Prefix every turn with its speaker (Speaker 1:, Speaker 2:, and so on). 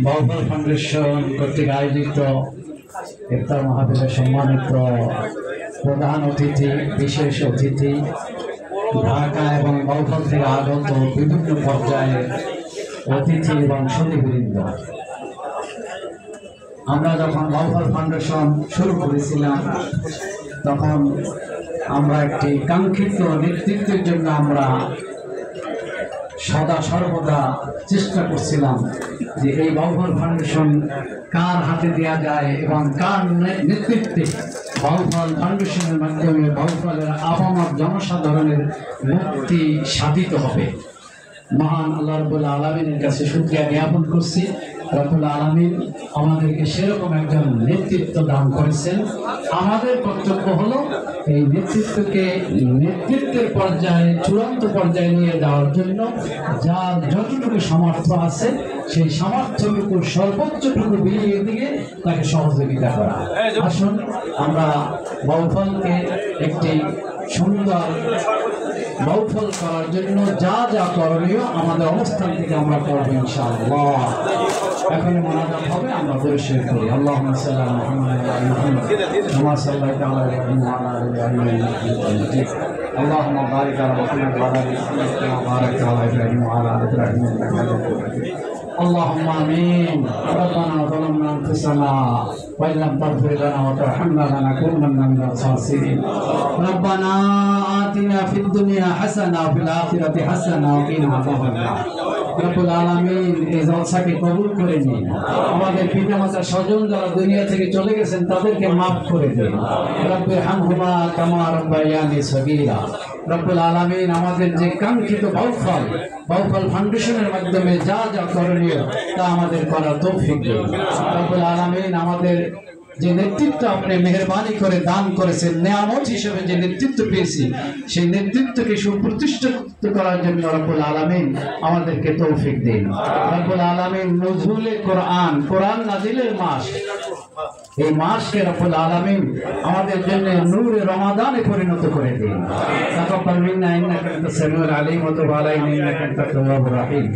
Speaker 1: Bauphal foundation কর্তৃক আয়োজিত ইফতার মাহফিলের সম্মানিত প্রধান অতিথি, বিশেষ অতিথি, ঢাকা এবং বাউফল থেকে আগত বিভিন্ন পর্যায়ের অতিথি এবং সুধীবৃন্দ, আমরা যখন বাউফল ফাউন্ডেশন শুরু করেছিলাম তখন আমরা একটি কাঙ্ক্ষিত নেতৃত্বের জন্য আমরা সদা সর্বদা চেষ্টা করছিলাম যে এই বাউফল ফাউন্ডেশন কার হাতে দেওয়া যায় এবং কার নেতৃত্বে বাউফল ফাউন্ডেশনের মাধ্যমে বাউফলের আপামর জনসাধারণের মুক্তি সাধিত হবে। মহান আল্লাহ রাব্বুল আলামিনের কাছে শুকরিয়া জ্ঞাপন করছি। রব্বুল আলামিন আমাদেরকে সেরকম একজন নেতৃত্ব দান করেছেন। আমাদের কর্তব্য হলো এই নেতৃত্বকে নেতৃত্বের পর্যায়ে, চূড়ান্ত পর্যায়ে নিয়ে যাওয়ার জন্য যার যতটুকু সামর্থ্য আছে সেই সামর্থ্যটুকু সর্বোচ্চটুকু বিলিয়ে দিয়ে তাকে সহযোগিতা করা। আসুন আমরা বাউফলকে একটি সুন্দর বাউফল করার জন্য যা যা করণীয় আমাদের অবস্থান থেকে আমরা করবো ইনশাআল্লাহ। এখন মোনাজাত হবে, আমরা পরিষ্কার করি। আল্লাহুম্মা সাল্লি আলা মুহাম্মাদ ওয়া আলি মুহাম্মাদ কামা সাল্লাইতা আলা ইব্রাহিম ওয়া আলা আলি ইব্রাহিম ইন্নাকা হামিদুম মাজিদ। আল্লাহুম্মা বারিক আলা মুহাম্মাদ ওয়া আলা আলি মুহাম্মাদ কামা বারাকতা আলা ইব্রাহিম ওয়া আলা আলি ইব্রাহিম ইন্নাকা হামিদুম মাজিদ। اللهم آمين. ربنا ظلمنا أنفسنا وإن لم تغفر لنا وترحمنا لنكونن من الخاسرين. ربنا آتنا في الدنيا حسنة وفي الآخرة حسنة وقنا عذاب النار. রব্বুল আলামিন এই জলসাকে কবুল করে নিন। আমাদের পিতামাতা স্বজন যারা দুনিয়া থেকে চলে গেছেন তাদেরকে মাফ করে দিন। রব্বিরহামহুমা কামা রাব্বায়ানি সগীরা। রব্বুল আলামিন আমাদের যে কাঙ্ক্ষিত বাউফল ফাউন্ডেশনের মাধ্যমে যা যা করণীয় তা আমাদের করার তৌফিক দিন। রব্বুল আলামিন আমাদের যে নেতৃত্ব আপনি মেহেরবানি করে দান করেছেন, নেয়ামত হিসেবে যে নেতৃত্ব পেয়েছি সেই নেতৃত্বকে সুপ্রতিষ্ঠিত করার জন্য রব্বুল আলামিন আমাদেরকে তৌফিক দিন। রব্বুল আলামিন নজরুলে কোরআন নাজিলের মাস, এই মাসকে রব্বুল আলামিন আমাদের জন্য নূরে রমাদানে পরিণত করে দিন। তাকাব্বাল মিন্না ইন্নাকা আনতাস সামিউল আলিম ওয়া তুব আলাইনা ইন্নাকা আনতাত তাওয়াবুর রহিম।